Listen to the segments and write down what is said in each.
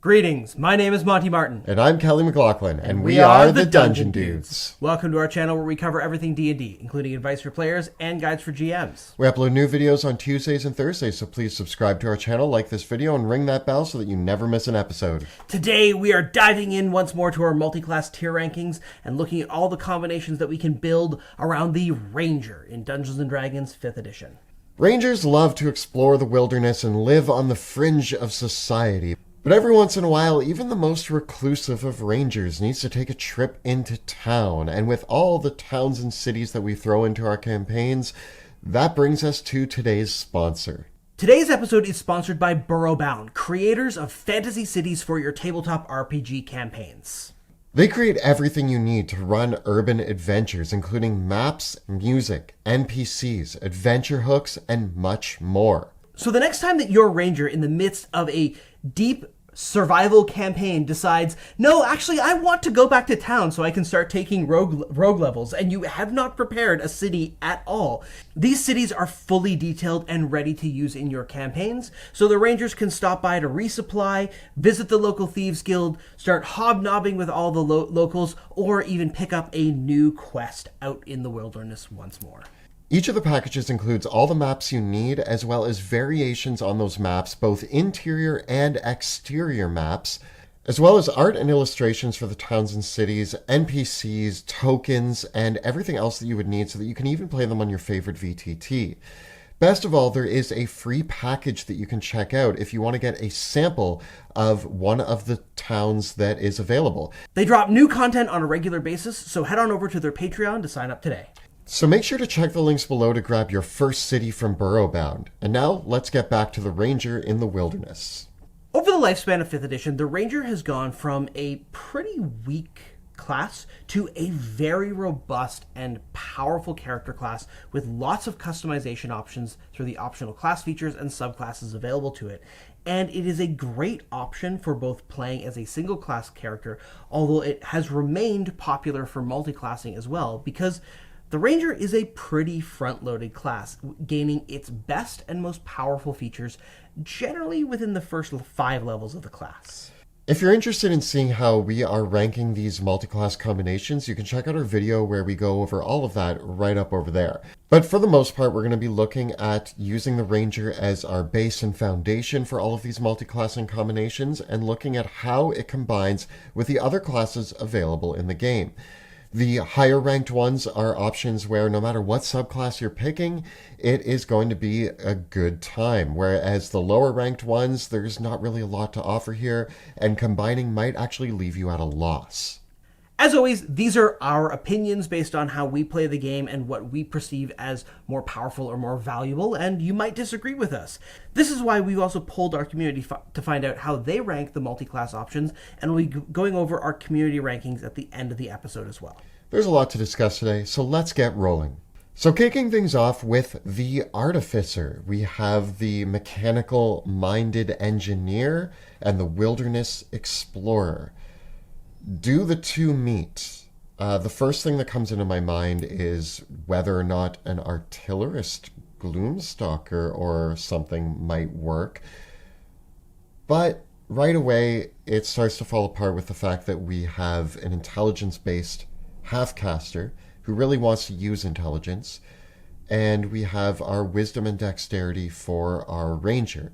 Greetings, my name is Monty Martin. And I'm Kelly McLaughlin, and we are the Dungeon Dudes. Welcome to our channel where we cover everything D&D, including advice for players and guides for GMs. We upload new videos on Tuesdays and Thursdays, so please subscribe to our channel, like this video, and ring that bell so that you never miss an episode. Today we are diving in once more to our multi-class tier rankings and looking at all the combinations that we can build around the Ranger in Dungeons & Dragons 5th edition. Rangers love to explore the wilderness and live on the fringe of society. But every once in a while, even the most reclusive of rangers needs to take a trip into town. And with all the towns and cities that we throw into our campaigns, that brings us to today's sponsor. Today's episode is sponsored by Burrowbound, creators of fantasy cities for your tabletop RPG campaigns. They create everything you need to run urban adventures, including maps, music, NPCs, adventure hooks, and much more. So the next time that your ranger in the midst of a deep survival campaign decides, no, actually, I want to go back to town so I can start taking rogue levels, and you have not prepared a city at all. These cities are fully detailed and ready to use in your campaigns, so the rangers can stop by to resupply, visit the local thieves guild, start hobnobbing with all the locals, or even pick up a new quest out in the wilderness once more. Each of the packages includes all the maps you need, as well as variations on those maps, both interior and exterior maps, as well as art and illustrations for the towns and cities, NPCs, tokens, and everything else that you would need so that you can even play them on your favorite VTT. Best of all, there is a free package that you can check out if you want to get a sample of one of the towns that is available. They drop new content on a regular basis, so head on over to their Patreon to sign up today. So make sure to check the links below to grab your first city from Burrowbound. And now, let's get back to the Ranger in the wilderness. Over the lifespan of 5th edition, the Ranger has gone from a pretty weak class to a very robust and powerful character class with lots of customization options through the optional class features and subclasses available to it. And it is a great option for both playing as a single class character, although it has remained popular for multi-classing as well, because the Ranger is a pretty front-loaded class, gaining its best and most powerful features generally within the first 5 levels of the class. If you're interested in seeing how we are ranking these multi-class combinations, you can check out our video where we go over all of that right up over there. But for the most part, we're going to be looking at using the Ranger as our base and foundation for all of these multi-classing combinations and looking at how it combines with the other classes available in the game. The higher ranked ones are options where no matter what subclass you're picking, it is going to be a good time. Whereas the lower ranked ones, there's not really a lot to offer here, and combining might actually leave you at a loss. As always, these are our opinions based on how we play the game and what we perceive as more powerful or more valuable, and you might disagree with us. This is why we've also polled our community to find out how they rank the multi-class options, and we'll be going over our community rankings at the end of the episode as well. There's a lot to discuss today, so let's get rolling. So kicking things off with the Artificer, we have the mechanical-minded engineer and the wilderness explorer. Do the two meet? The first thing that comes into my mind is whether or not an artillerist, gloomstalker, or something might work. But right away, it starts to fall apart with the fact that we have an intelligence-based half-caster who really wants to use intelligence, and we have our wisdom and dexterity for our ranger.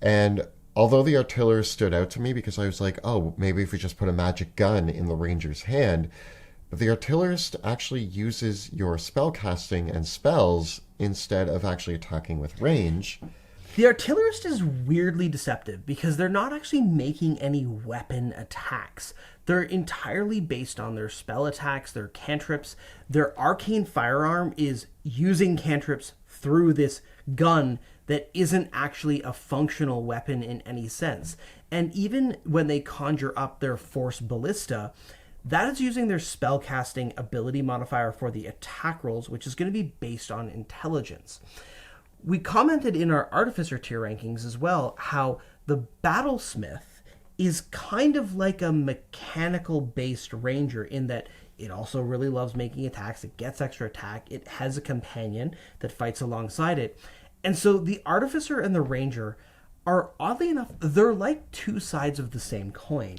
And although the artillerist stood out to me because I was like, oh, maybe if we just put a magic gun in the ranger's hand, but the artillerist actually uses your spellcasting and spells instead of actually attacking with range. The artillerist is weirdly deceptive because they're not actually making any weapon attacks. They're entirely based on their spell attacks, their cantrips. Their arcane firearm is using cantrips through this gun that isn't actually a functional weapon in any sense. And even when they conjure up their force ballista, that is using their spellcasting ability modifier for the attack rolls, which is going to be based on intelligence. We commented in our Artificer tier rankings as well how the Battlesmith is kind of like a mechanical-based ranger in that it also really loves making attacks. It gets extra attack. It has a companion that fights alongside it. And so the Artificer and the Ranger are, oddly enough, they're like two sides of the same coin.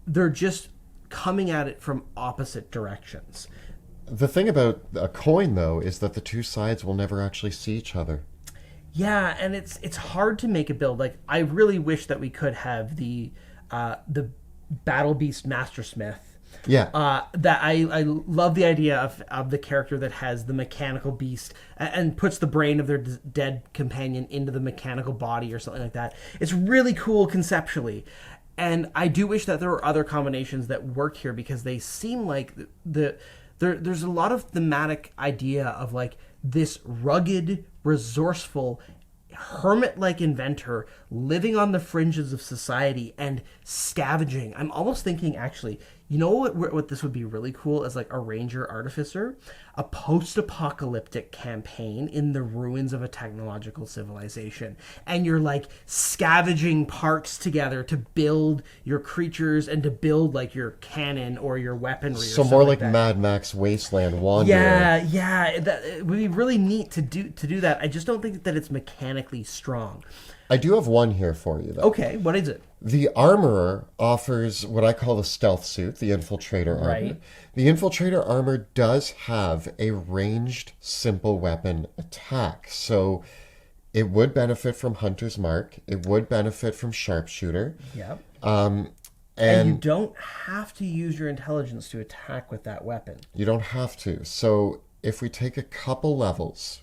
They're just coming at it from opposite directions. The thing about a coin, though, is that the two sides will never actually see each other. Yeah, and it's hard to make a build. Like, I really wish that we could have the Battle Beast Mastersmith. Yeah. That I love the idea of the character that has the mechanical beast and puts the brain of their dead companion into the mechanical body or something like that. It's really cool conceptually. And I do wish that there were other combinations that work here, because they seem like there's a lot of thematic idea of like this rugged, resourceful, hermit-like inventor living on the fringes of society and scavenging. I'm almost thinking, actually, you know what this would be really cool as like a ranger artificer? A post-apocalyptic campaign in the ruins of a technological civilization. And you're like scavenging parts together to build your creatures and to build like your cannon or your weaponry. So more like Mad Max Wasteland Wanderer. Yeah. It would be really neat to do that. I just don't think that it's mechanically strong. I do have one here for you, though. Okay, what is it? The Armorer offers what I call the stealth suit, the Infiltrator armor. Right. The Infiltrator armor does have a ranged simple weapon attack. So it would benefit from Hunter's Mark. It would benefit from Sharpshooter. Yep. And you don't have to use your intelligence to attack with that weapon. You don't have to. So if we take a couple levels,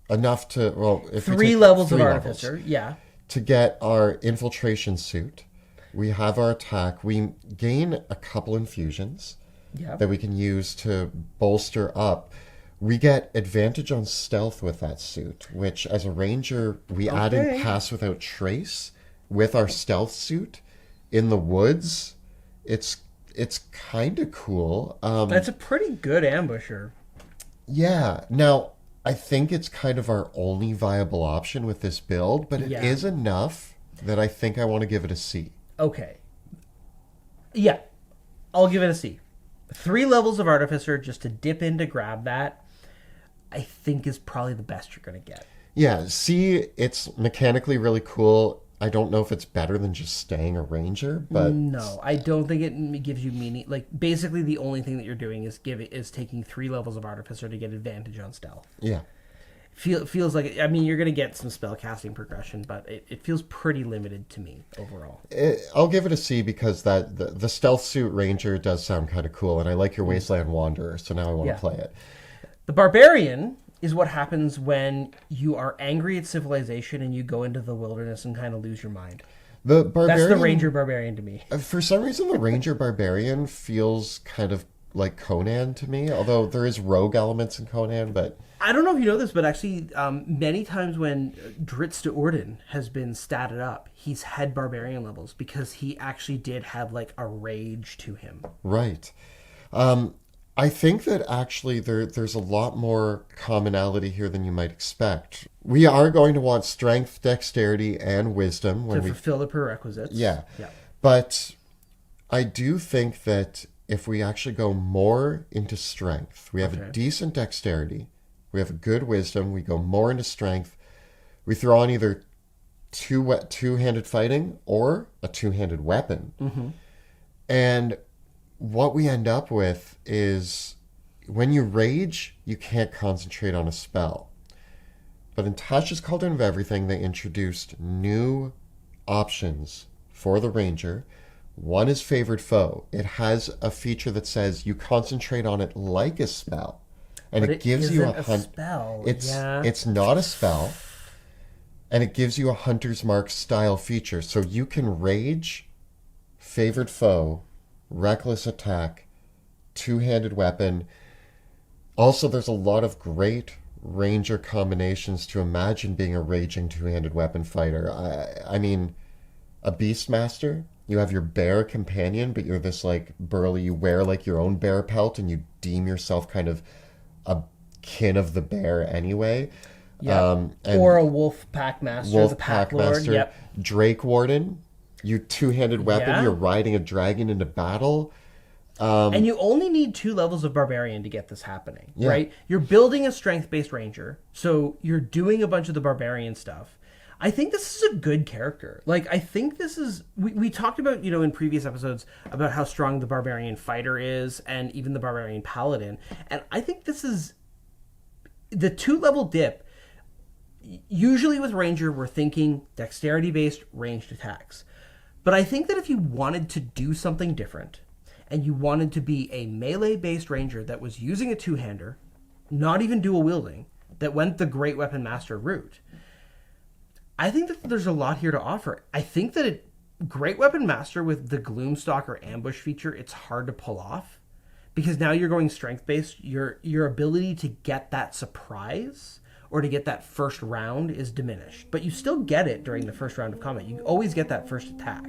enough to, well, if three levels of Artificer, yeah. To get our infiltration suit, we have our attack. We gain a couple infusions that we can use to bolster up. We get advantage on stealth with that suit, which as a ranger, we add in Pass Without Trace with our stealth suit in the woods. It's kind of cool. That's a pretty good ambusher. Yeah. Now, I think it's kind of our only viable option with this build, but it is enough that I think I want to give it a C. Okay. Yeah, I'll give it a C. 3 levels of Artificer just to dip in to grab that, I think is probably the best you're going to get. Yeah, C, it's mechanically really cool. I don't know if it's better than just staying a ranger, but no, I don't think it gives you meaning. Like, basically, the only thing that you're doing is taking 3 levels of Artificer to get advantage on stealth. Yeah, feels like, I mean, you're going to get some spell casting progression, but it feels pretty limited to me overall. I'll give it a C because the stealth suit ranger does sound kind of cool, and I like your Wasteland Wanderer, so now I want to play it. The Barbarian is what happens when you are angry at civilization and you go into the wilderness and kind of lose your mind. That's the Ranger Barbarian to me. For some reason, the Ranger Barbarian feels kind of like Conan to me, although there is rogue elements in Conan, but... I don't know if you know this, but actually, many times when Dritz de Orden has been statted up, he's had Barbarian levels because he actually did have, like, a rage to him. Right. I think that actually there's a lot more commonality here than you might expect. We are going to want strength, dexterity, and wisdom to fulfill the prerequisites. Yeah. But I do think that if we actually go more into strength, we have a decent dexterity, we have a good wisdom, we go more into strength, we throw on either two-handed fighting or a two-handed weapon. Mm-hmm. And what we end up with is when you rage, you can't concentrate on a spell. But in Tasha's Cauldron of Everything, they introduced new options for the Ranger. One is Favored Foe. It has a feature that says you concentrate on it like a spell. And but it gives you a spell. It's not a spell. And it gives you a Hunter's Mark style feature. So you can rage, Favored Foe, Reckless Attack, two-handed weapon. Also, there's a lot of great ranger combinations to imagine being a raging two-handed weapon fighter. I mean, a Beastmaster, you have your bear companion, but you're this like burly, you wear like your own bear pelt and you deem yourself kind of a kin of the bear anyway. Yeah. Or a wolf pack master, the pack lord. Yep. Drake Warden, you two-handed weapon, you're riding a dragon into battle. And you only need 2 levels of Barbarian to get this happening, right? You're building a strength-based ranger, so you're doing a bunch of the Barbarian stuff. I think this is a good character. Like, I think this is... We talked about, in previous episodes about how strong the Barbarian Fighter is and even the Barbarian Paladin. And I think this is... The 2-level dip, usually with Ranger, we're thinking dexterity-based ranged attacks. But I think that if you wanted to do something different, and you wanted to be a melee-based Ranger that was using a two-hander, not even dual-wielding, that went the Great Weapon Master route... I think that there's a lot here to offer. I think that Great Weapon Master with the Gloomstalker ambush feature, it's hard to pull off. Because now you're going strength-based. Your ability to get that surprise or to get that first round is diminished. But you still get it during the first round of combat. You always get that first attack.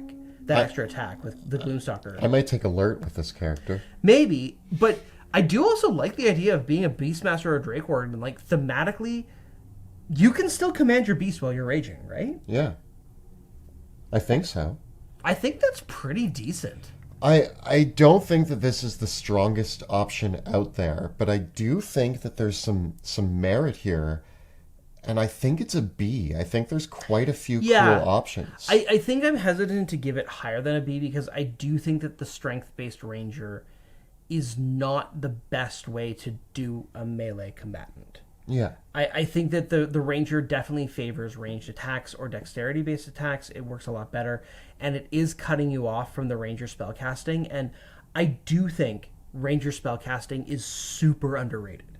That extra attack with the Gloomstalker. I might take alert with this character. Maybe. But I do also like the idea of being a Beastmaster or a Drake Warden. Like, thematically... You can still command your beast while you're raging, right? Yeah. I think so. I think that's pretty decent. I don't think that this is the strongest option out there, but I do think that there's some merit here, and I think it's a B. I think there's quite a few cool options. I think I'm hesitant to give it higher than a B because I do think that the strength-based Ranger is not the best way to do a melee combatant. Yeah. I think that the Ranger definitely favors ranged attacks or dexterity-based attacks. It works a lot better, and it is cutting you off from the Ranger spellcasting, and I do think Ranger spellcasting is super underrated,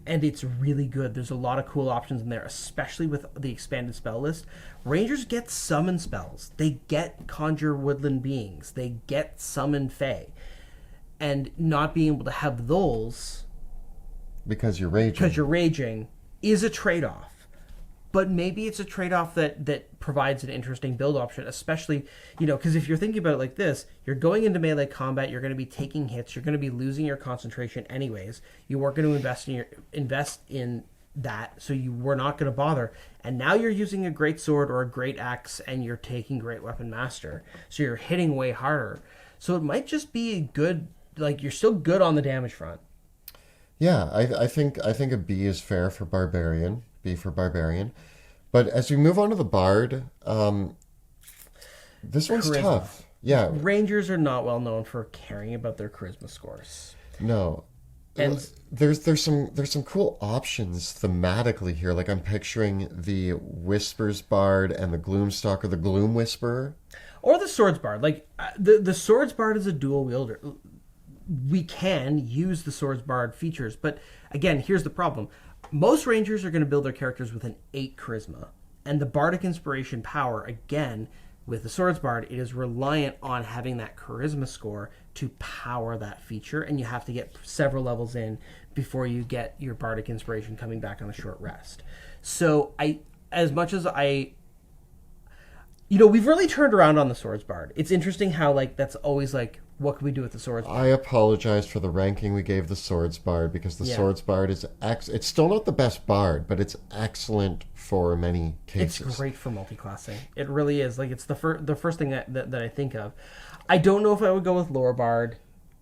and it's really good. There's a lot of cool options in there, especially with the expanded spell list. Rangers get summon spells. They get conjure woodland beings. They get summon fae, and not being able to have those... Because you're raging is a trade-off. But maybe it's a trade-off that provides an interesting build option, especially, because if you're thinking about it like this, you're going into melee combat, you're going to be taking hits, you're going to be losing your concentration anyways. You weren't going to invest in that, so you were not going to bother. And now you're using a great sword or a great axe, and you're taking Great Weapon Master. So you're hitting way harder. So it might just be good, you're still good on the damage front. Yeah, I think a B is fair for Barbarian. B for Barbarian. But as we move on to the Bard, this one's tough. Yeah. Rangers are not well known for caring about their charisma scores. No. And there's some cool options thematically here. Like I'm picturing the Whispers Bard and the Gloomstalker, the Gloom Whisperer. Or the Swords Bard. The Swords Bard is a dual wielder. We can use the Swords Bard features, but again, here's the problem. Most Rangers are going to build their characters with an 8 charisma, and the Bardic Inspiration power, again, with the Swords Bard, it is reliant on having that charisma score to power that feature, and you have to get several levels in before you get your Bardic Inspiration coming back on a short rest. So, as much as we've really turned around on the Swords Bard. It's interesting how, that's always, what can we do with the Swords Bard? I apologize for the ranking we gave the Swords Bard, because the Swords Bard is... It's still not the best Bard, but it's excellent for many cases. It's great for multiclassing. It really is. It's the first thing that I think of. I don't know if I would go with Lore Bard.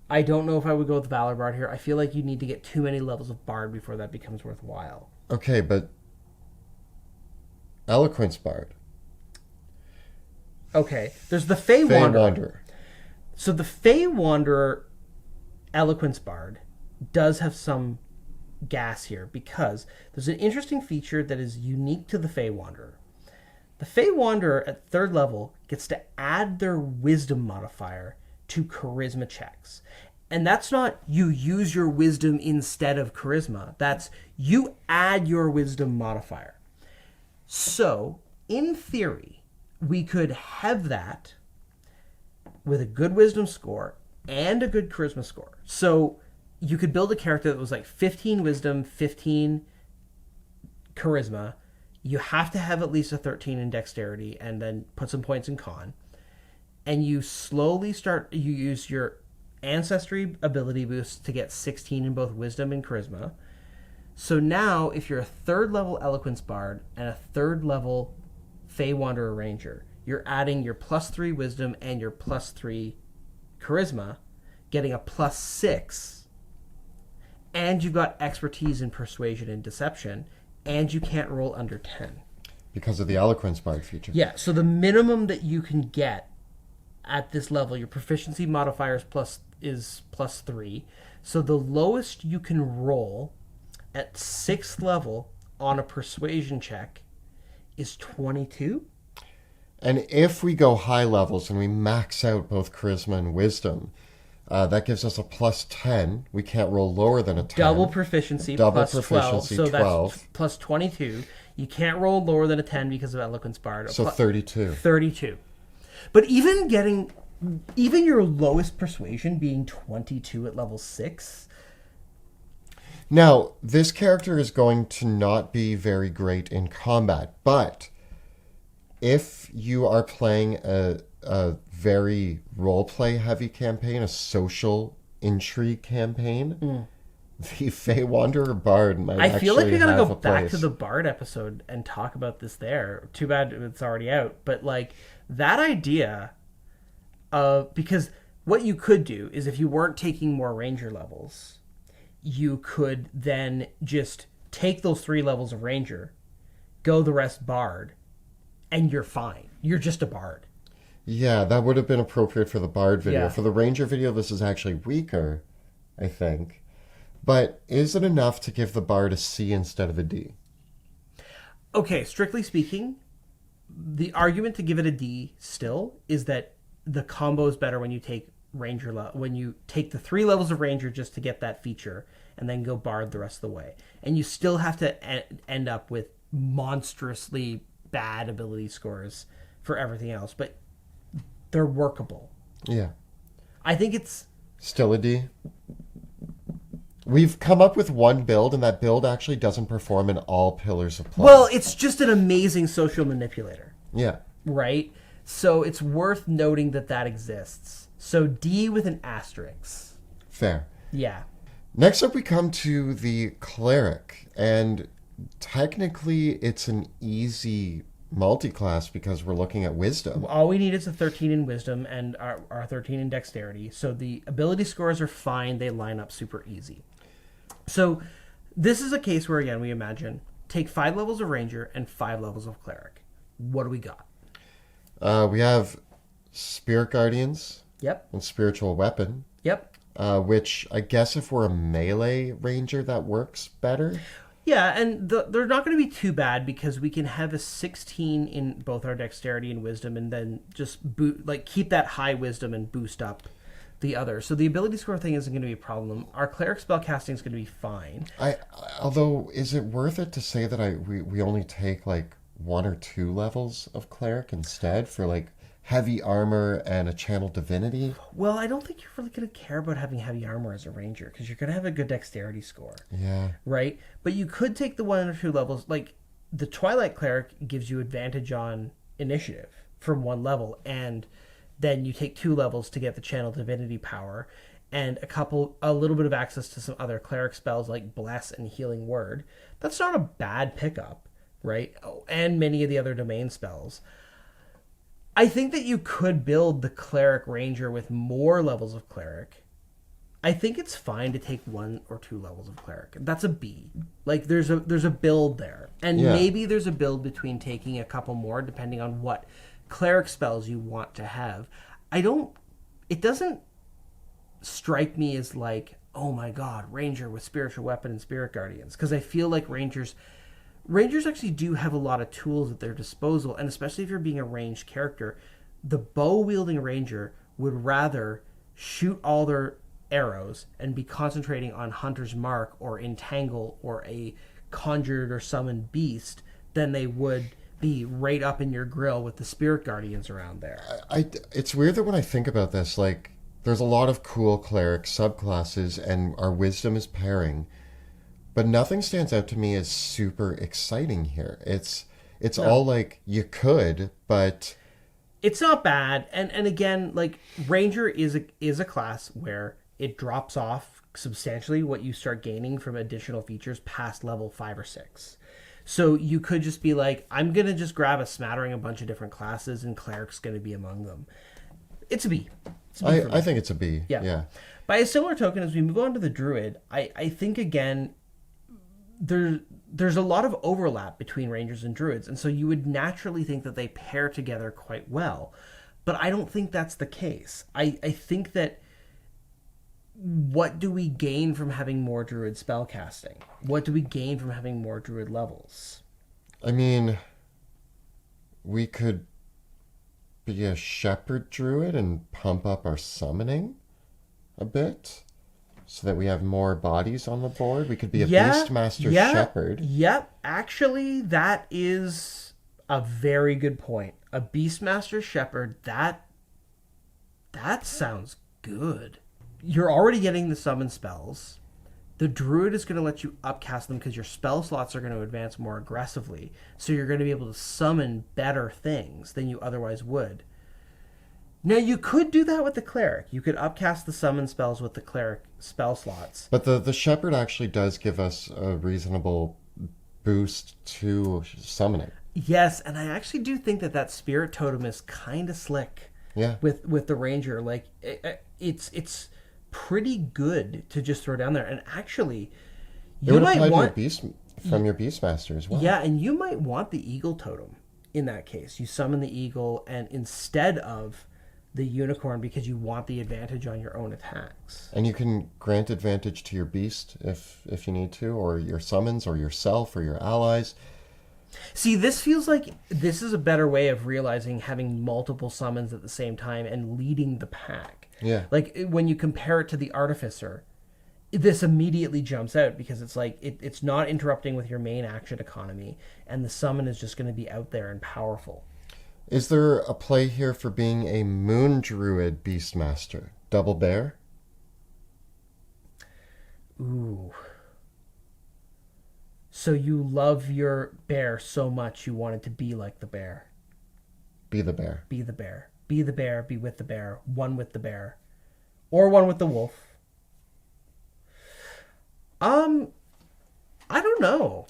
I don't know if I would go with Valor Bard here. I feel like you need to get too many levels of Bard before that becomes worthwhile. Okay, but... Eloquence Bard. Okay, there's the Fey Wanderer. So the Fey Wanderer Eloquence Bard does have some gas here because there's an interesting feature that is unique to the Fey Wanderer. The Fey Wanderer at 3rd level gets to add their Wisdom modifier to Charisma checks. And that's not you use your Wisdom instead of Charisma. That's you add your Wisdom modifier. So, in theory, we could have that with a good Wisdom score and a good Charisma score. So you could build a character that was 15 Wisdom, 15 Charisma. You have to have at least a 13 in Dexterity and then put some points in Con. And you slowly you use your Ancestry ability boost to get 16 in both Wisdom and Charisma. So now, if you're a 3rd level Eloquence Bard and a 3rd level Fey Wanderer Ranger, you're adding your +3 Wisdom and your +3 Charisma, getting a +6, and you've got expertise in Persuasion and Deception, and you can't roll under 10. because of the Eloquence Bard feature. Yeah, so the minimum that you can get at this level, your proficiency modifier is plus 3. So the lowest you can roll at 6th level on a persuasion check is 22. And if we go high levels and we max out both charisma and wisdom, that gives us a plus 10. We can't roll lower than a 10. Double proficiency plus 12. So that's plus 22. You can't roll lower than a 10 because of Eloquence Bard. So 32. 32. But even your lowest persuasion being 22 at level 6. Now, this character is going to not be very great in combat, but if you are playing a very roleplay heavy campaign, a social intrigue campaign, the Fey Wanderer Bard might actually have a place. I feel like we gotta go back to the Bard episode and talk about this there. Too bad it's already out. But like that idea of, because what you could do is if you weren't taking more ranger levels, you could then just take those 3 levels of ranger, go the rest bard, and you're fine. You're just a bard. Yeah, that would have been appropriate for the bard video. Yeah. For the ranger video, this is actually weaker, I think. But is it enough to give the bard a C instead of a D? Okay, strictly speaking, the argument to give it a D still is that the combo is better when you take when you take the 3 levels of ranger just to get that feature and then go bard the rest of the way. And you still have to end up with monstrously bad ability scores for everything else, but they're workable. Yeah. I think it's still a D. We've come up with one build, and that build actually doesn't perform in all pillars of plus. Well, it's just an amazing social manipulator. Yeah. Right? So it's worth noting that exists. So D with an asterisk. Fair. Yeah. Next up, we come to the Cleric, and technically it's an easy multi-class because we're looking at wisdom. All we need is a 13 in wisdom and our 13 in dexterity. So the ability scores are fine. They line up super easy. So this is a case where, again, we imagine take 5 levels of ranger and 5 levels of cleric. What do we got? We have Spirit Guardians. Yep. And Spiritual Weapon. Yep. Which I guess if we're a melee ranger, that works better. Yeah, and they're not going to be too bad because we can have a 16 in both our dexterity and wisdom, and then just keep that high wisdom and boost up the other. So the ability score thing isn't going to be a problem. Our cleric spell casting is going to be fine. Although, is it worth it to say that we only take like 1 or 2 levels of cleric instead for like heavy armor and a channel divinity? Well, I don't think you're really going to care about having heavy armor as a ranger because you're going to have a good dexterity score. Yeah. Right? But you could take the 1 or 2 levels. Like, the Twilight Cleric gives you advantage on initiative from 1 level, and then you take 2 levels to get the channel divinity power and a little bit of access to some other cleric spells like Bless and Healing Word. That's not a bad pickup, right? Oh, and many of the other domain spells. I think that you could build the Cleric Ranger with more levels of Cleric. I think it's fine to take 1 or 2 levels of Cleric. That's a B. Like, there's a build there. And maybe there's a build between taking a couple more, depending on what Cleric spells you want to have. It doesn't strike me as like, oh my god, Ranger with Spiritual Weapon and Spirit Guardians. Because I feel like Rangers actually do have a lot of tools at their disposal, and especially if you're being a ranged character, the bow-wielding ranger would rather shoot all their arrows and be concentrating on Hunter's Mark or Entangle or a conjured or summoned beast than they would be right up in your grill with the Spirit Guardians around there. It's weird that when I think about this, like, there's a lot of cool cleric subclasses, and our wisdom is pairing. But nothing stands out to me as super exciting here. It's all like, you could, but it's not bad. And again, like, Ranger is a class where it drops off substantially what you start gaining from additional features past level 5 or 6. So you could just be like, I'm gonna just grab a smattering, a bunch of different classes, and Cleric's gonna be among them. It's a B. I think it's a B. Yeah. By a similar token, as we move on to the Druid, I think again, there's a lot of overlap between rangers and druids, and so you would naturally think that they pair together quite well. But I don't think that's the case. I think that what do we gain from having more druid spellcasting? What do we gain from having more druid levels? I mean, we could be a shepherd druid and pump up our summoning a bit so that we have more bodies on the board. We could be a Beastmaster shepherd. Yep, actually, that is a very good point. A Beastmaster shepherd, that sounds good. You're already getting the summon spells. The druid is going to let you upcast them because your spell slots are going to advance more aggressively. So you're going to be able to summon better things than you otherwise would. Now, you could do that with the cleric. You could upcast the summon spells with the cleric spell slots. But the shepherd actually does give us a reasonable boost to summoning. Yes, and I actually do think that spirit totem is kind of slick. Yeah. With the ranger, like it's pretty good to just throw down there. And actually, you might want from your Beastmaster as well. Yeah, and you might want the eagle totem in that case. You summon the eagle, and instead of the unicorn, because you want the advantage on your own attacks. And you can grant advantage to your beast if you need to, or your summons, or yourself, or your allies. See, this feels like this is a better way of realizing having multiple summons at the same time and leading the pack. Yeah. Like, when you compare it to the Artificer, this immediately jumps out because it's like it's not interrupting with your main action economy, and the summon is just going to be out there and powerful. Is there a play here for being a Moon Druid Beastmaster? Double bear? Ooh. So you love your bear so much you want it to be like the bear. Be the bear. Be the bear. Be the bear, be with the bear, one with the bear. Or one with the wolf. I don't know.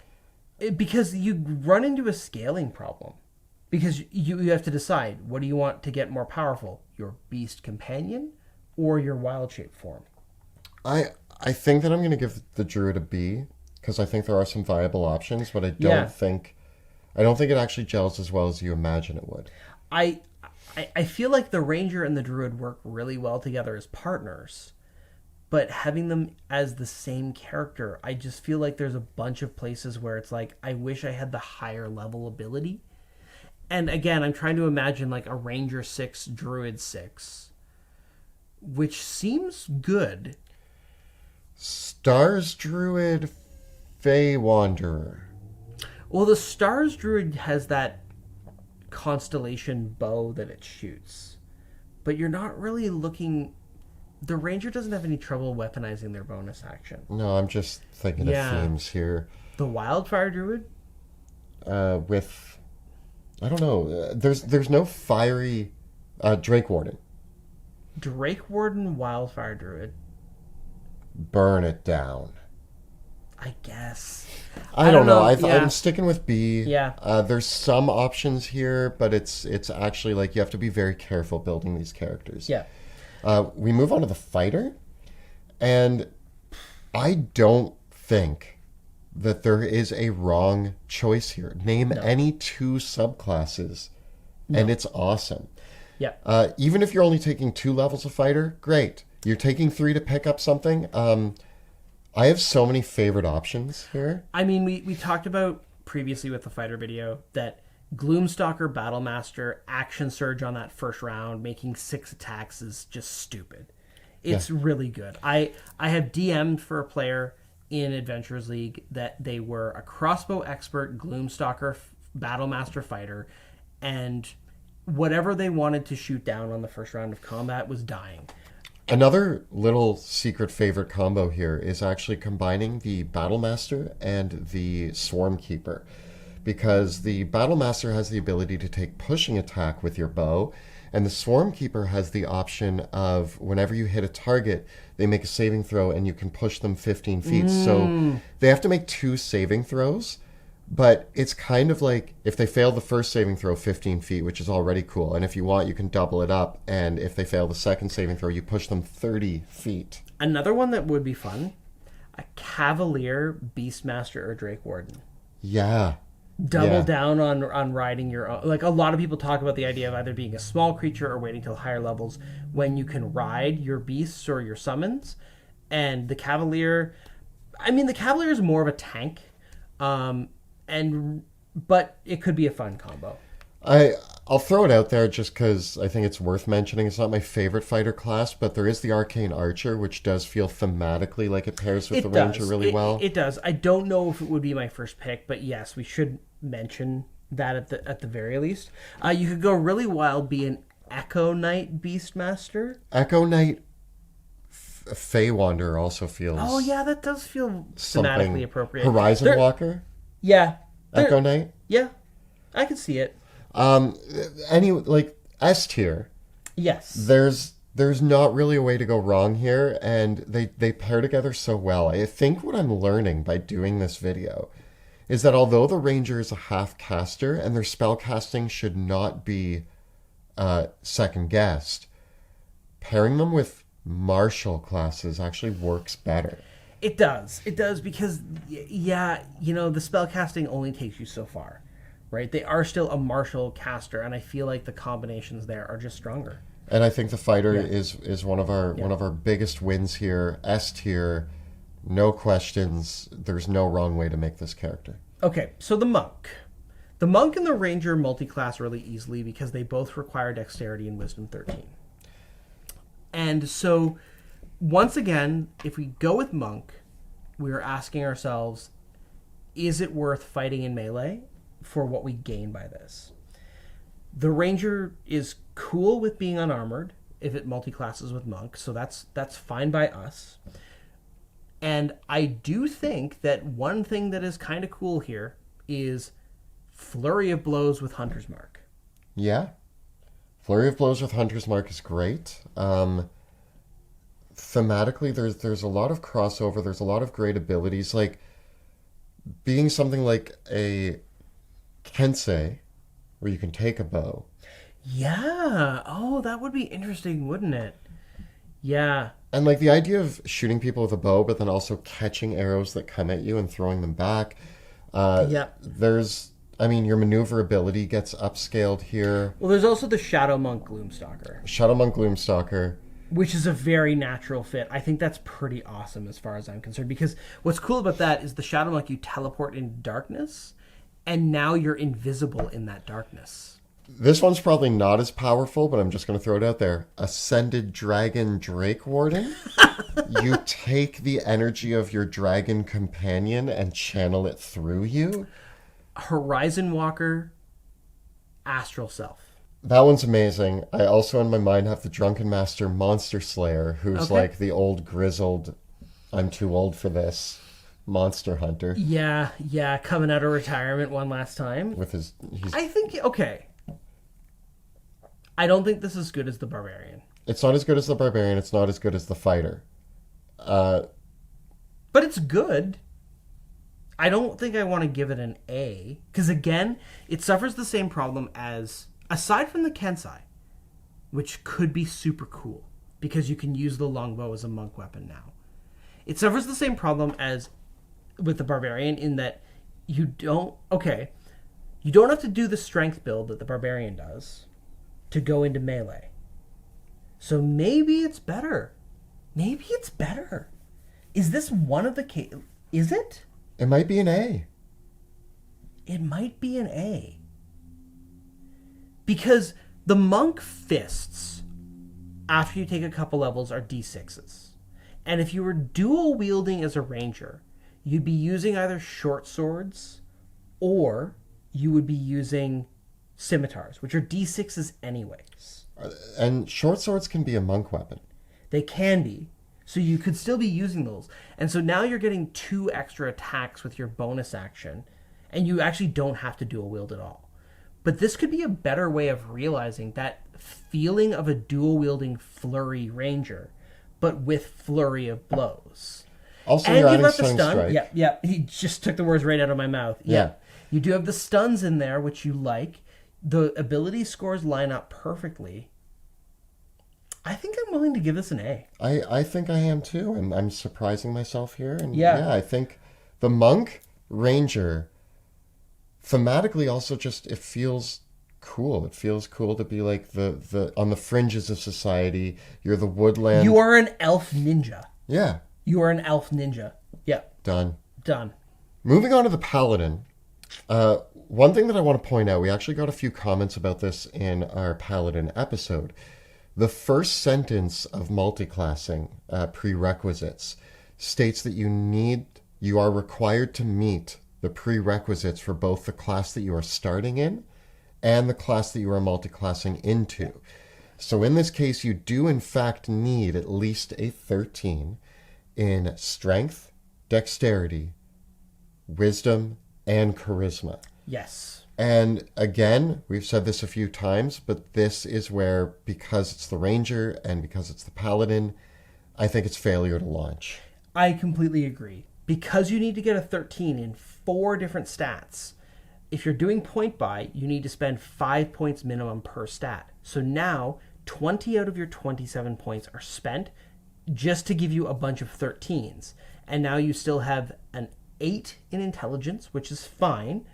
Because you run into a scaling problem. Because you have to decide, what do you want to get more powerful? Your beast companion or your wild shape form? I think that I'm going to give the druid a B, because I think there are some viable options, but I don't think it actually gels as well as you imagine it would. I feel like the ranger and the druid work really well together as partners, but having them as the same character, I just feel like there's a bunch of places where it's like, I wish I had the higher level ability. And again, I'm trying to imagine like a Ranger 6, Druid 6, which seems good. Stars Druid, Fey Wanderer. Well, the Stars Druid has that constellation bow that it shoots. But you're not really looking... The Ranger doesn't have any trouble weaponizing their bonus action. No, I'm just thinking of themes here. The Wildfire Druid? With... I don't know. There's no fiery Drake Warden. Drake Warden, Wildfire Druid. Burn it down. I guess. I don't know. I'm sticking with B. Yeah. There's some options here, but it's actually like you have to be very careful building these characters. Yeah. We move on to the fighter, and I don't think that there is a wrong choice here. Name any two subclasses, and it's awesome. Yeah. Even if you're only taking 2 levels of fighter, great. You're taking 3 to pick up something. I have so many favorite options here. I mean, we talked about previously with the fighter video that Gloomstalker Battlemaster Action Surge on that first round, making 6 attacks is just stupid. It's really good. I have DM'd for a player in Adventurers League that they were a crossbow expert Gloomstalker Battlemaster fighter, and whatever they wanted to shoot down on the first round of combat was dying. Another little secret favorite combo here is actually combining the Battlemaster and the Swarmkeeper, because the Battlemaster has the ability to take pushing attack with your bow, and the Swarmkeeper has the option of whenever you hit a target, they make a saving throw and you can push them 15 feet. So they have to make 2 saving throws, but it's kind of like if they fail the first saving throw, 15 feet, which is already cool. And if you want, you can double it up. And if they fail the second saving throw, you push them 30 feet. Another one that would be fun, a Cavalier, Beastmaster, or Drake Warden. Yeah. Double Yeah. down on riding your own. Like, a lot of people talk about the idea of either being a small creature or waiting till higher levels when you can ride your beasts or your summons. And the Cavalier, I mean, the Cavalier is more of a tank, but it could be a fun combo. I'll throw it out there just because I think it's worth mentioning. It's not my favorite fighter class, but there is the Arcane Archer, which does feel thematically like it pairs with the Ranger really well. It does. I don't know if it would be my first pick, but yes, we should mention that at the very least. You could go really wild, be an Echo Knight Beastmaster. Echo Knight Fey Wanderer also feels... Oh, yeah, that does feel thematically appropriate. Horizon Walker? Yeah. Echo Knight? Yeah, I can see it. S tier. Yes. There's not really a way to go wrong here, and they pair together so well. I think what I'm learning by doing this video is that although the Ranger is a half caster and their spell casting should not be second guessed, pairing them with martial classes actually works better. It does because the spell casting only takes you so far, right? They are still a martial caster, and I feel like the combinations there are just stronger. And I think the fighter is one of our biggest wins here. S tier, no questions. There's no wrong way to make this character. Okay, so the monk. The monk and the ranger multi-class really easily because they both require dexterity and wisdom 13. And so, once again, if we go with monk, we're asking ourselves, is it worth fighting in melee for what we gain by this? The ranger is cool with being unarmored if it multi-classes with monk, so that's fine by us. And I do think that one thing that is kind of cool here is Flurry of Blows with Hunter's Mark. Yeah. Flurry of Blows with Hunter's Mark is great. Thematically, there's a lot of crossover. There's a lot of great abilities. Like, being something like a Kensei, where you can take a bow. Yeah. Oh, that would be interesting, wouldn't it? Yeah. And, like, the idea of shooting people with a bow, but then also catching arrows that come at you and throwing them back. Your maneuverability gets upscaled here. Well, there's also the Shadow Monk Gloomstalker. Which is a very natural fit. I think that's pretty awesome as far as I'm concerned. Because what's cool about that is the Shadow Monk, you teleport in darkness, and now you're invisible in that darkness. This one's probably not as powerful, but I'm just going to throw it out there. Ascended Dragon Drake Warden. You take the energy of your dragon companion and channel it through you. Horizon Walker, Astral Self. That one's amazing. I also, in my mind, have the Drunken Master Monster Slayer, who's like the old grizzled, I'm too old for this, monster hunter. Yeah, coming out of retirement one last time. I don't think this is as good as the Barbarian. It's not as good as the Barbarian. It's not as good as the Fighter. But it's good. I don't think I want to give it an A. Because, again, it suffers the same problem as... Aside from the Kensei, which could be super cool, because you can use the longbow as a monk weapon now. It suffers the same problem as with the Barbarian in that you don't have to do the strength build that the Barbarian does to go into melee. So maybe it's better. Is this one of the Is it? It might be an A. It might be an A. Because the monk fists, after you take a couple levels, are D6s. And if you were dual wielding as a ranger, you'd be using either short swords or you would be using scimitars, which are D6s anyways. And short swords can be a monk weapon. They can be. So you could still be using those. And so now you're getting 2 extra attacks with your bonus action, and you actually don't have to dual wield at all. But this could be a better way of realizing that feeling of a dual-wielding flurry ranger, but with flurry of blows. Also, and you're you adding let the Stun stun. Strike. Yeah. He just took the words right out of my mouth. Yeah. You do have the stuns in there, which you like. The ability scores line up perfectly. I think I'm willing to give this an A. I think I am too, and I'm surprising myself here. And yeah, I think the monk ranger thematically also just it feels cool. It feels cool to be like the on the fringes of society. You're the woodland. You are an elf ninja. Yeah. You are an elf ninja. Yeah. Done. Done. Moving on to the Paladin. One thing that I want to point out, we actually got a few comments about this in our Paladin episode. The first sentence of multiclassing prerequisites states that you are required to meet the prerequisites for both the class that you are starting in and the class that you are multiclassing into. So in this case, you do in fact need at least a 13 in strength, dexterity, wisdom, and charisma. Yes. And again, we've said this a few times, but this is where, because it's the ranger and because it's the paladin, I think it's failure to launch. I completely agree. Because you need to get a 13 in 4 different stats, if you're doing point buy, you need to spend 5 points minimum per stat. So now 20 out of your 27 points are spent just to give you a bunch of 13s. And now you still have an 8 in intelligence, which is fine,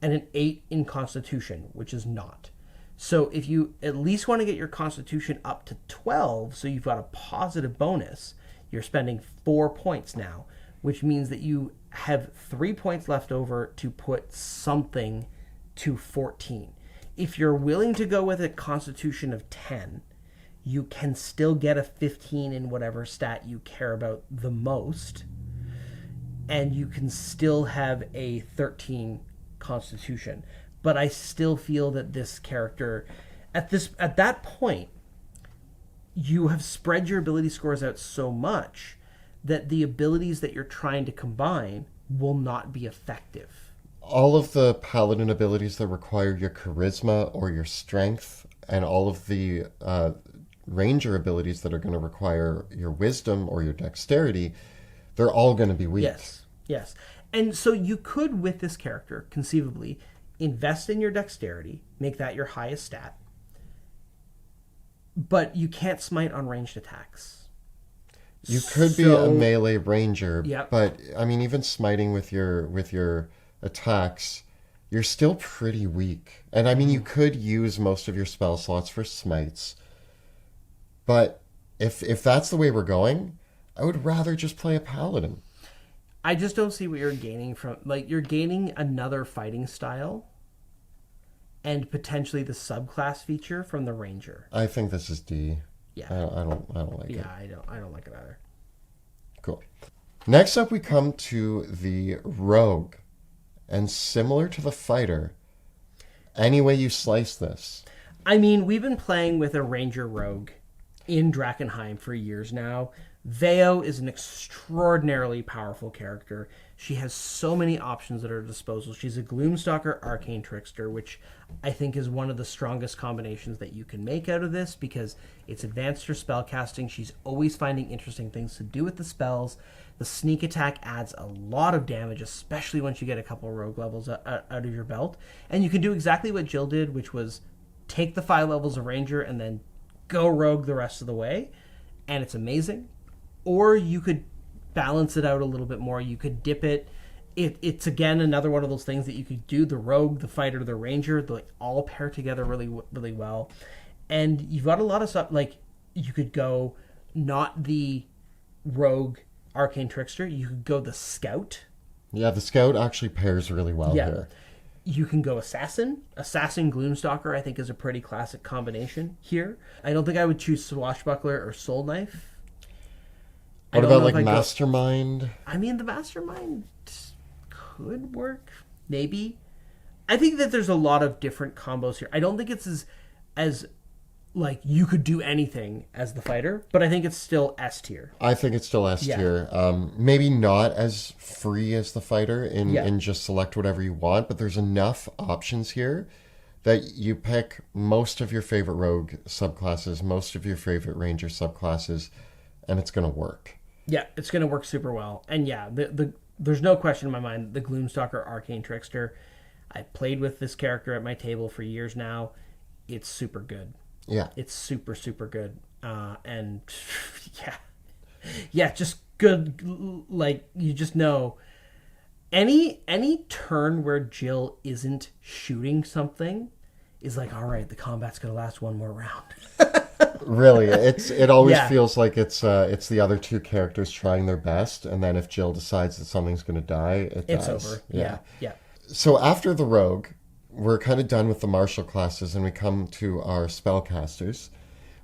and an 8 in constitution, which is not. So if you at least want to get your constitution up to 12, so you've got a positive bonus, you're spending 4 points now, which means that you have 3 points left over to put something to 14. If you're willing to go with a constitution of 10, you can still get a 15 in whatever stat you care about the most, and you can still have a 13 constitution. But I still feel that this character, at that point, you have spread your ability scores out so much that the abilities that you're trying to combine will not be effective. All of the paladin abilities that require your charisma or your strength, and all of the ranger abilities that are going to require your wisdom or your dexterity, they're all going to be weak. Yes. And so you could, with this character, conceivably, invest in your dexterity, make that your highest stat, but you can't smite on ranged attacks. You could be a melee ranger, yep. But I mean, even smiting with your attacks, you're still pretty weak. And I mean, you could use most of your spell slots for smites, but if that's the way we're going, I would rather just play a paladin. I just don't see what you're gaining from, like, you're gaining another fighting style and potentially the subclass feature from the ranger. I think this is D. Yeah. I don't like it. Yeah, I don't like it either. Cool. Next up, we come to the rogue. And similar to the fighter, any way you slice this. I mean, we've been playing with a ranger rogue in Drakkenheim for years now. Veo is an extraordinarily powerful character. She has so many options at her disposal. She's a Gloomstalker Arcane Trickster, which I think is one of the strongest combinations that you can make out of this because it's advanced her spellcasting. She's always finding interesting things to do with the spells. The sneak attack adds a lot of damage, especially once you get a couple rogue levels out of your belt. And you can do exactly what Jill did, which was take the 5 levels of Ranger and then go rogue the rest of the way. And it's amazing. Or you could balance it out a little bit more. You could dip it. It's again another one of those things that you could do the rogue, the fighter, the ranger. They all pair together really, really well. And you've got a lot of stuff. Like, you could go not the rogue arcane trickster. You could go the scout. Yeah, the scout actually pairs really well here. You can go assassin. Assassin Gloomstalker, I think, is a pretty classic combination here. I don't think I would choose swashbuckler or soul knife. What about like mastermind? I mean, the mastermind could work, maybe. I think that there's a lot of different combos here. I don't think it's as like you could do anything as the fighter, but I think it's still S tier. I think it's still S tier. Maybe not as free as the fighter in just select whatever you want, but there's enough options here that you pick most of your favorite rogue subclasses, most of your favorite ranger subclasses, and it's going to work. Yeah, it's going to work super well. And yeah, there's no question in my mind, the Gloomstalker Arcane Trickster. I've played with this character at my table for years now. It's super good. Yeah. It's super, super good. And yeah, just good. Like, you just know Any turn where Jill isn't shooting something is like, all right, the combat's gonna last one more round. Really, it always Yeah. feels like it's the other two characters trying their best, and then if Jill decides that something's going to die, It's dies. over. Yeah. Yeah. So after the rogue, we're kind of done with the martial classes, and we come to our spellcasters,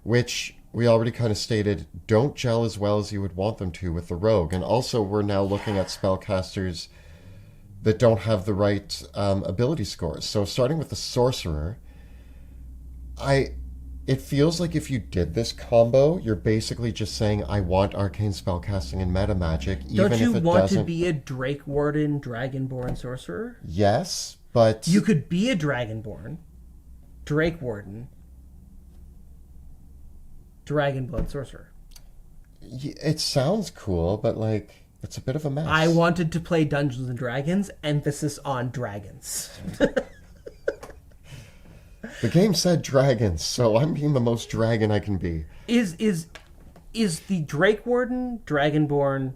which we already kind of stated don't gel as well as you would want them to with the rogue, and also we're now looking at spellcasters that don't have the right ability scores. So starting with the sorcerer, it feels like if you did this combo, you're basically just saying, I want arcane spellcasting and meta magic, even Don't you if it want doesn't. to be a Drake Warden, Dragonborn sorcerer? Yes, but You could be a Dragonborn, Drake Warden, Dragonblood sorcerer. it sounds cool, but like it's a bit of a mess. I wanted to play Dungeons and Dragons, emphasis on dragons. The game said dragons, so I'm being the most dragon I can be. Is the Drake Warden, Dragonborn,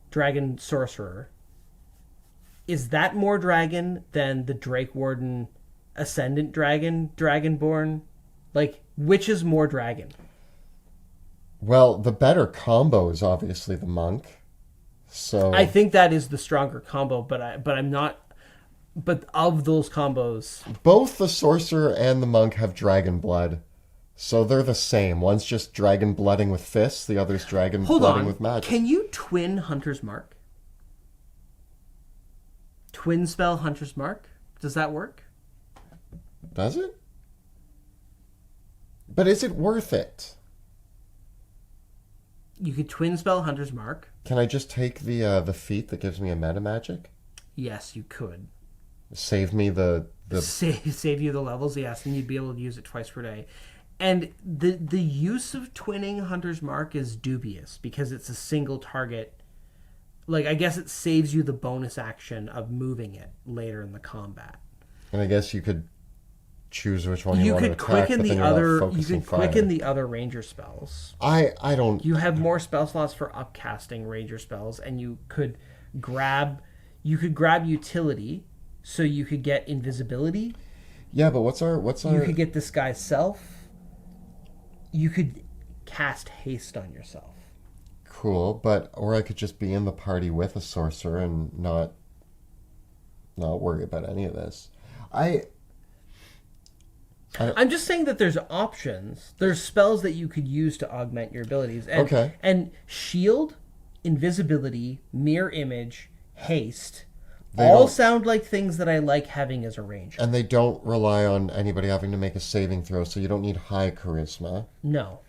Dragon Sorcerer, is that more dragon than the Drake Warden Ascendant Dragon, Dragonborn? Like, which is more dragon? Well, the better combo is obviously the monk. So I think that is the stronger combo, but I'm not. But of those combos, both the sorcerer and the monk have dragon blood. So they're the same. One's just dragon blooding with fists, the other's dragon hold blooding on. with magic. Can you twin Hunter's Mark? Twin spell Hunter's Mark? Does that work? Does it? But is it worth it? You could twin spell Hunter's Mark. Can I just take the feat that gives me a meta magic? Yes, you could. Save me the Save you the levels, yes, and you'd be able to use it twice per day. And the use of twinning Hunter's Mark is dubious because it's a single target. Like, I guess it saves you the bonus action of moving it later in the combat. And I guess you could choose which one you, You want could to attack, quicken but then the you're not other. You focusing could quicken fire. the other ranger spells. I don't. You have more spell slots for upcasting ranger spells, and you could grab utility, so you could get invisibility. Yeah, but what's our You could get disguise self. You could cast haste on yourself. cool? But or I could just be in the party with a sorcerer and not worry about any of this. I'm just saying that there's options. There's spells that you could use to augment your abilities. And, Okay. And shield, invisibility, mirror image, haste, They all don't- sound like things that I like having as a ranger. And they don't rely on anybody having to make a saving throw, so you don't need high charisma. No.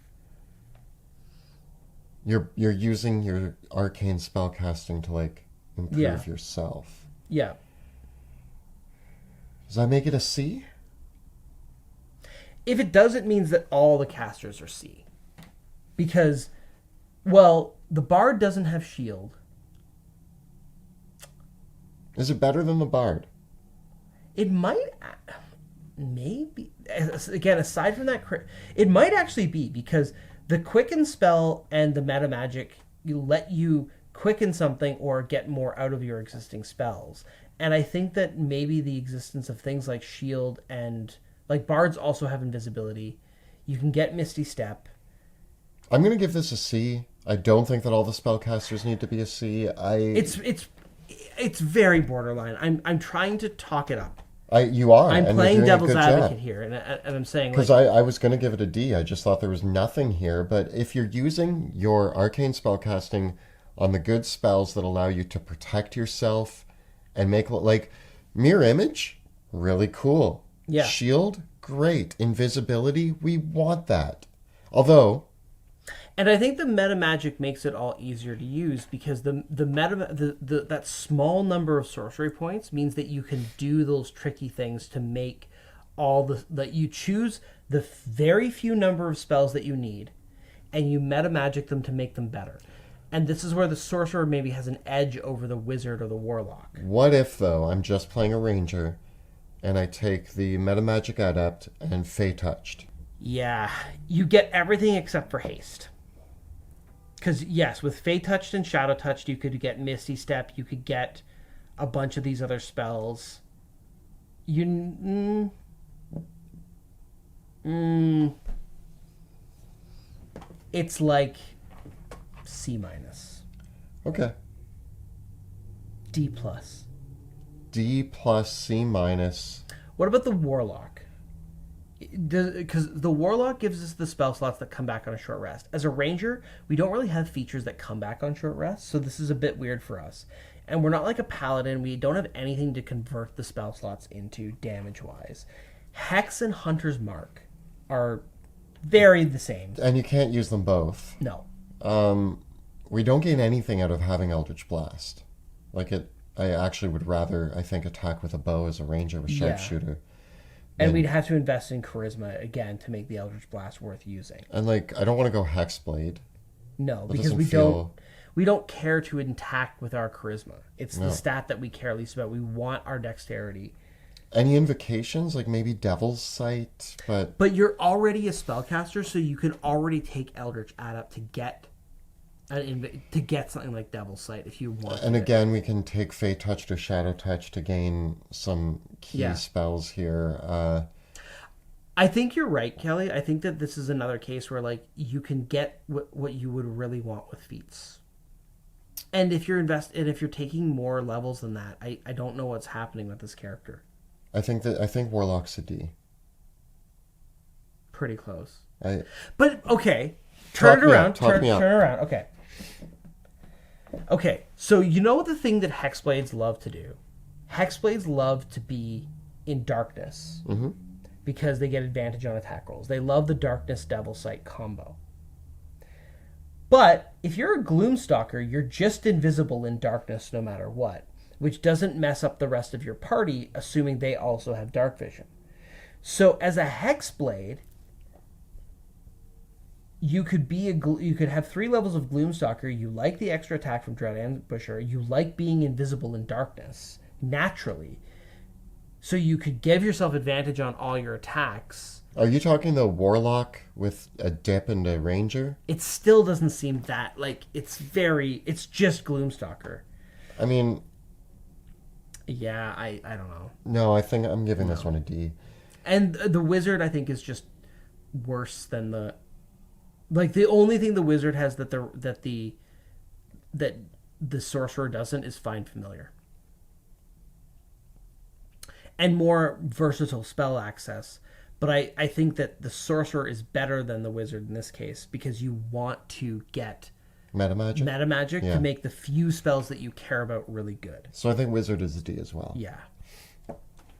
You're using your arcane spellcasting to like improve Yeah. yourself. Yeah. Does that make it a C? If it does, it means that all the casters are C. Because, well, the bard doesn't have shield. Is it better than the bard? It might, maybe, again, aside from that, it might actually be, because the quicken spell and the meta magic let you quicken something or get more out of your existing spells. And I think that maybe the existence of things like shield and, like, bards also have invisibility. You can get Misty Step. I'm gonna give this a C. I don't think that all the spellcasters need to be a C. It's very borderline. I'm trying to talk it up. You are. I'm and playing you're doing a devil's good advocate job. here, and I'm saying, Because like, I was going to give it a D. I just thought there was nothing here. But if you're using your arcane spellcasting on the good spells that allow you to protect yourself and make, like, mirror image, really cool. Yeah. Shield, great. Invisibility, we want that. Although, and I think the meta magic makes it all easier to use because the that small number of sorcery points means that you can do those tricky things to make all that you choose the very few number of spells that you need, and you meta magic them to make them better. And this is where the sorcerer maybe has an edge over the wizard or the warlock. what if, though, I'm just playing a ranger and I take the metamagic adept and Fey touched? Yeah, you get everything except for haste. Because, yes, with Fey Touched and Shadow Touched, you could get Misty Step, you could get a bunch of these other spells, it's like C minus, Okay. D plus. D plus, C minus. What about the Warlock? Because the Warlock gives us the spell slots that come back on a short rest. As a Ranger, we don't really have features that come back on short rest, so this is a bit weird for us. And we're not like a Paladin. We don't have anything to convert the spell slots into damage-wise. Hex and Hunter's Mark are very the same. And you can't use them both. No. We don't gain anything out of having Eldritch Blast. I actually would rather, I think, attack with a bow as a ranger with sharpshooter. And we'd have to invest in charisma again to make the Eldritch Blast worth using. And I don't want to go Hexblade. No, because we don't care to attack with our charisma. It's the stat that we care least about. We want our dexterity. Any invocations, like maybe Devil's Sight, but you're already a spellcaster, so you can already take Eldritch Add up to get something like Devil's Sight if you want. And again, we can take Fate Touch to Shadow Touch to gain some key spells here. I think you're right, Kelly. I think that this is another case where you can get what you would really want with feats. And if you're taking more levels than that, I don't know what's happening with this character. I think Warlock's a D. Pretty close. But okay, turn it around. Turn around. Okay. Okay, so you know the thing that Hexblades love to do? Hexblades love to be in darkness because they get advantage on attack rolls. They love the Darkness Devil Sight combo. But if you're a Gloomstalker, you're just invisible in darkness no matter what, which doesn't mess up the rest of your party, assuming they also have dark vision. So as a Hexblade, you could have 3 levels of Gloomstalker. You like the extra attack from Dread Ambusher. You like being invisible in darkness naturally. So you could give yourself advantage on all your attacks. Are you talking the Warlock with a dip and a Ranger? It still doesn't seem that it's just Gloomstalker. I mean, yeah, I don't know. No, I think I'm giving this one a D. And the Wizard, I think, is just worse than the. The only thing the Wizard has that the Sorcerer doesn't is Find Familiar. And more versatile spell access. But I think that the Sorcerer is better than the Wizard in this case because you want to get Metamagic to make the few spells that you care about really good. So I think Wizard is a D as well. Yeah.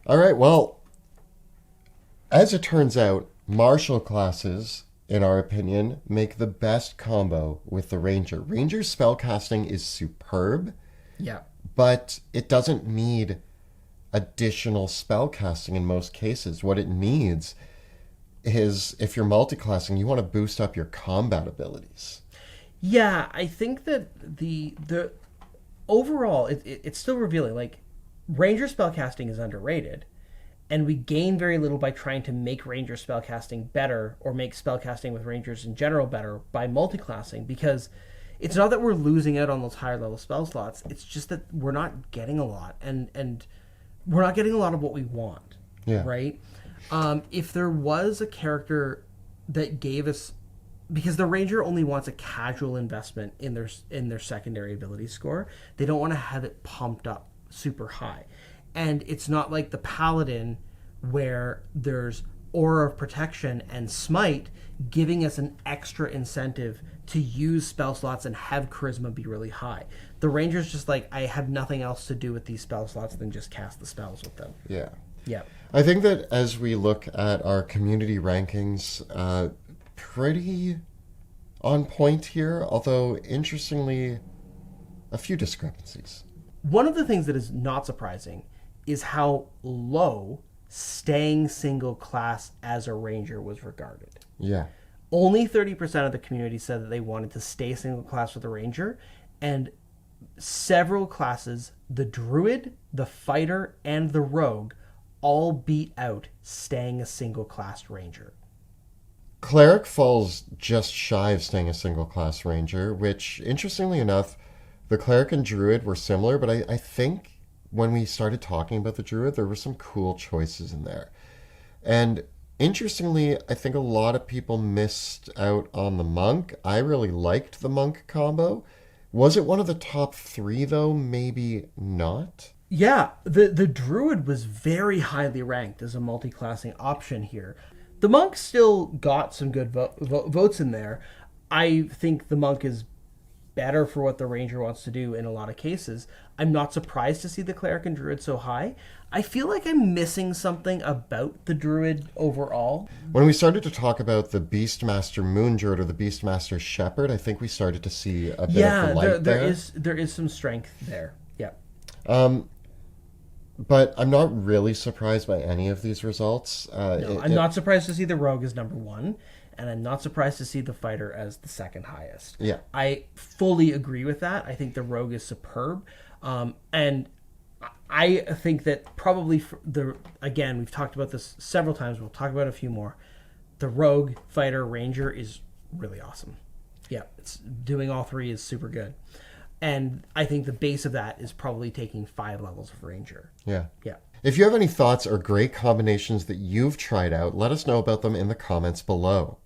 All right, well, as it turns out, martial classes, in our opinion, make the best combo with the Ranger. Ranger's spellcasting is superb. Yeah. But it doesn't need additional spellcasting in most cases. What it needs is, if you're multiclassing, you want to boost up your combat abilities. Yeah, I think that the overall, it's still revealing. Ranger spellcasting is underrated. And we gain very little by trying to make Ranger spellcasting better or make spellcasting with Rangers in general better by multiclassing, because it's not that we're losing out on those higher level spell slots. It's just that we're not getting a lot, and we're not getting a lot of what we want. Yeah. Right? If there was a character that gave us, because the Ranger only wants a casual investment in their secondary ability score, they don't want to have it pumped up super high. And it's not like the Paladin where there's Aura of Protection and Smite giving us an extra incentive to use spell slots and have Charisma be really high. The Ranger's just I have nothing else to do with these spell slots than just cast the spells with them. Yeah. Yeah. I think that as we look at our community rankings, pretty on point here, although interestingly, a few discrepancies. One of the things that is not surprising is how low staying single class as a Ranger was regarded. Yeah. Only 30% of the community said that they wanted to stay single class with a Ranger, and several classes, the Druid, the Fighter, and the Rogue, all beat out staying a single class Ranger. Cleric falls just shy of staying a single class Ranger, which, interestingly enough, the Cleric and Druid were similar, but I think when we started talking about the Druid, there were some cool choices in there. And interestingly, I think a lot of people missed out on the Monk. I really liked the Monk combo. Was it one of the top 3, though? Maybe not. Yeah, the Druid was very highly ranked as a multi-classing option here. The Monk still got some good votes in there. I think the Monk is better for what the Ranger wants to do in a lot of cases. I'm not surprised to see the Cleric and Druid so high. I feel like I'm missing something about the Druid overall. When we started to talk about the Beastmaster Moon Druid or the Beastmaster Shepherd, I think we started to see a bit of the light there is some strength there. Yeah. But I'm not really surprised by any of these results. No, I'm not surprised to see the Rogue as number 1, and I'm not surprised to see the Fighter as the second highest. Yeah. I fully agree with that. I think the Rogue is superb. And I think that probably again, we've talked about this several times. We'll talk about a few more. The Rogue, Fighter, Ranger is really awesome. Yeah, it's doing all 3 is super good. And I think the base of that is probably taking 5 levels of Ranger. Yeah. Yeah. If you have any thoughts or great combinations that you've tried out, let us know about them in the comments below.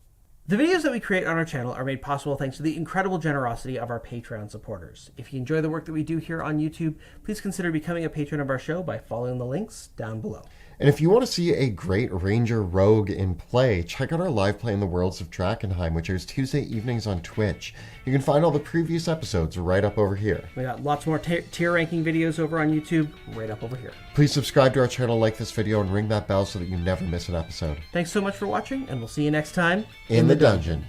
The videos that we create on our channel are made possible thanks to the incredible generosity of our Patreon supporters. If you enjoy the work that we do here on YouTube, please consider becoming a patron of our show by following the links down below. And if you want to see a great Ranger Rogue in play, check out our live play in the Worlds of Drakenheim, which airs Tuesday evenings on Twitch. You can find all the previous episodes right up over here. We got lots more tier ranking videos over on YouTube, right up over here. Please subscribe to our channel, like this video, and ring that bell so that you never miss an episode. Thanks so much for watching, and we'll see you next time in the dungeon.